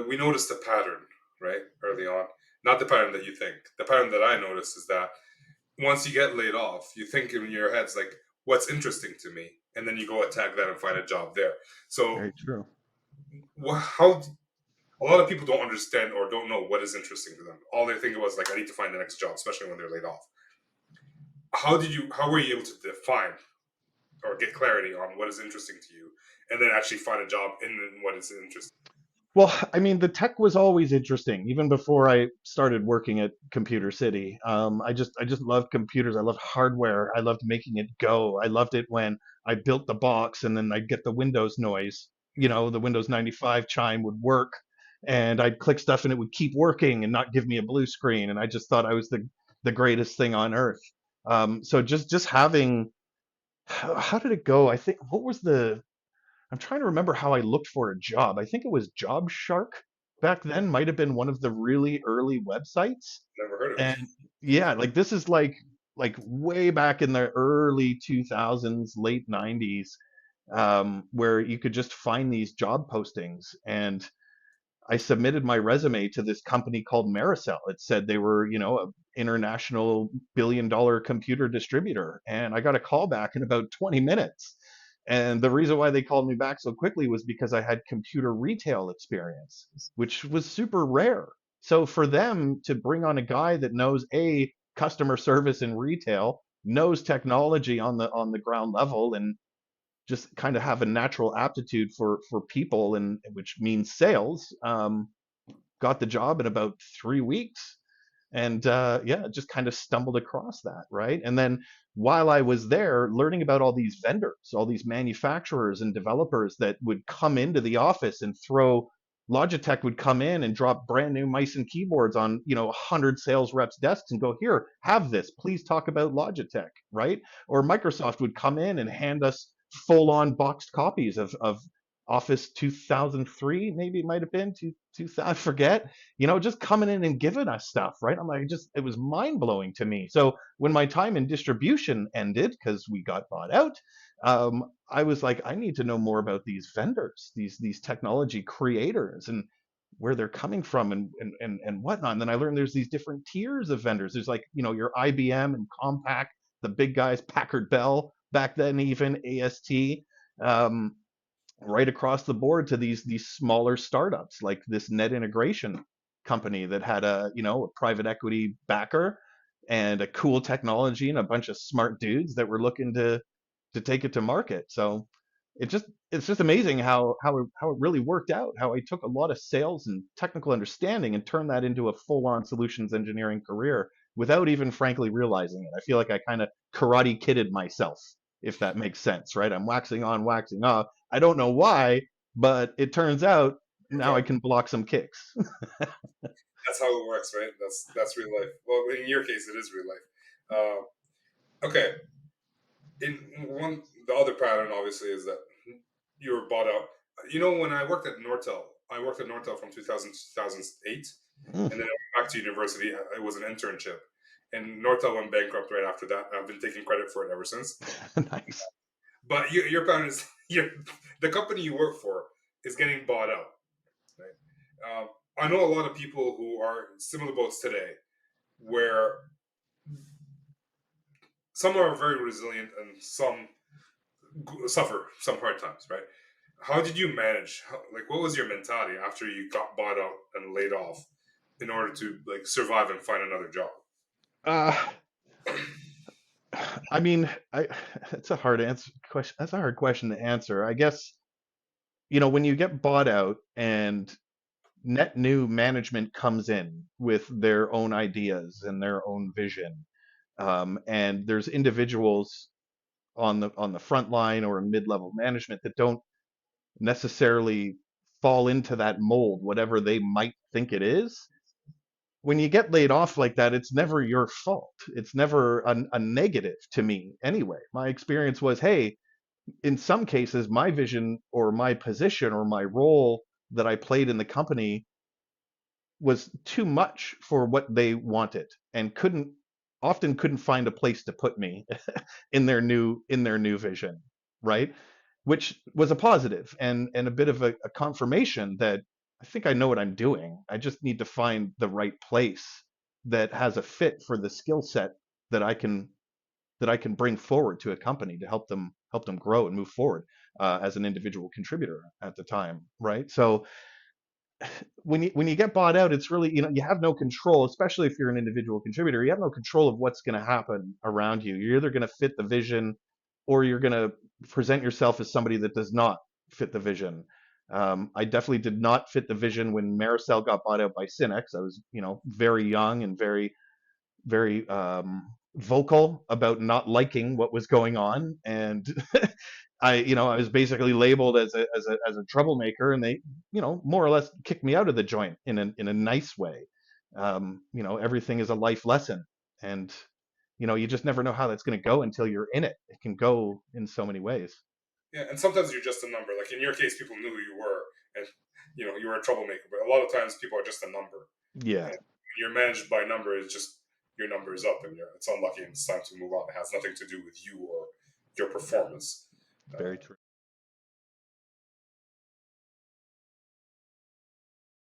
we noticed a pattern, right, early on. Not the pattern that you think. The pattern that I noticed is that once you get laid off, you think in your head's like, what's interesting to me? And then you go attack that and find a job there. So, Very true. how a lot of people don't understand or don't know what is interesting to them. All they think was like, I need to find the next job, especially when they're laid off. How were you able to define or get clarity on what is interesting to you, and then actually find a job in what is interesting? Well, I mean, the tech was always interesting, even before I started working at Computer City. I just loved computers. I loved hardware. I loved making it go. I loved it when I built the box and then I'd get the Windows noise. The Windows 95 chime would work, and I'd click stuff and it would keep working and not give me a blue screen. And I just thought I was the greatest thing on earth. So just having, how did it go? I think what was the I'm trying to remember how I looked for a job. I think it was Job Shark back then, might have been one of the really early websites. Never heard of it. And yeah, like this is like way back in the early 2000s, late 90s, where you could just find these job postings. And I submitted my resume to this company called Maricel. It said they were, an international billion-dollar computer distributor. And I got a call back in about 20 minutes. And the reason why they called me back so quickly was because I had computer retail experience, which was super rare. So for them to bring on a guy that knows customer service in retail, knows technology on the ground level, and just kind of have a natural aptitude for people, and which means sales, got the job in about 3 weeks. And yeah, just kind of stumbled across that, right? And then while I was there, learning about all these vendors, all these manufacturers and developers that would come into the office and throw, Logitech would come in and drop brand new mice and keyboards on 100 sales reps desks and go, here, have this, please talk about Logitech, right? Or Microsoft would come in and hand us full on boxed copies of Office 2003, maybe it might have been 2000, I forget, just coming in and giving us stuff, right? I'm like, it was mind blowing to me. So when my time in distribution ended, because we got bought out, I was like, I need to know more about these vendors, these technology creators, and where they're coming from, and whatnot. And then I learned there's these different tiers of vendors. There's like, your IBM and Compaq, the big guys, Packard Bell back then, even AST. Um, right across the board to these smaller startups like this net integration company that had a private equity backer and a cool technology and a bunch of smart dudes that were looking to take it to market. So it's just amazing how it really worked out, how I took a lot of sales and technical understanding and turned that into a full-on solutions engineering career without even frankly realizing it. I feel like I kind of karate kidded myself, if that makes sense, right? I'm waxing on, waxing off. I don't know why, but it turns out now I Okay, can block some kicks. that's how it works, right? That's real life. Well, in your case, it is real life. Okay, in one the other pattern obviously is that you were bought out. When I worked at Nortel from 2000 to 2008, Mm, and then I went back to university. It was an internship, and Nortel went bankrupt right after that. I've been taking credit for it ever since. nice. But your pattern is the company you work for is getting bought out. Right? I know a lot of people who are in similar boats today, where some are very resilient and some suffer some hard times. Right? How did you manage? Like, what was your mentality after you got bought out and laid off in order to like survive and find another job? Uh, I mean, it's a hard question. That's a hard question to answer. I guess, when you get bought out and net new management comes in with their own ideas and their own vision, and there's individuals on the front line or mid-level management that don't necessarily fall into that mold, whatever they might think it is. When you get laid off like that, it's never your fault. It's never a negative to me anyway. My experience was, hey, in some cases, my vision or my position or my role that I played in the company was too much for what they wanted and couldn't find a place to put me in their new vision, right? Which was a positive and a bit of a confirmation that I think I know what I'm doing. I just need to find the right place that has a fit for the skill set that I can that I can bring forward to a company to help them grow and move forward as an individual contributor at the time, right? So when you get bought out, it's really, you have no control, especially if you're an individual contributor. You have no control of what's going to happen around you. You're either going to fit the vision, or you're going to present yourself as somebody that does not fit the vision. I definitely did not fit the vision when Maricel got bought out by Cinex. I was, very young and very vocal about not liking what was going on, and I was basically labeled as a troublemaker, and they, more or less kicked me out of the joint in a nice way. Everything is a life lesson, and you just never know how that's going to go until you're in it. It can go in so many ways. Yeah, and sometimes you're just a number. Like in your case, people knew who you were, and you were a troublemaker. But a lot of times, people are just a number, and Yeah, when you're managed by number. It's just your number is up, and it's unlucky, and it's time to move on. It has nothing to do with you or your performance. very Uh, true.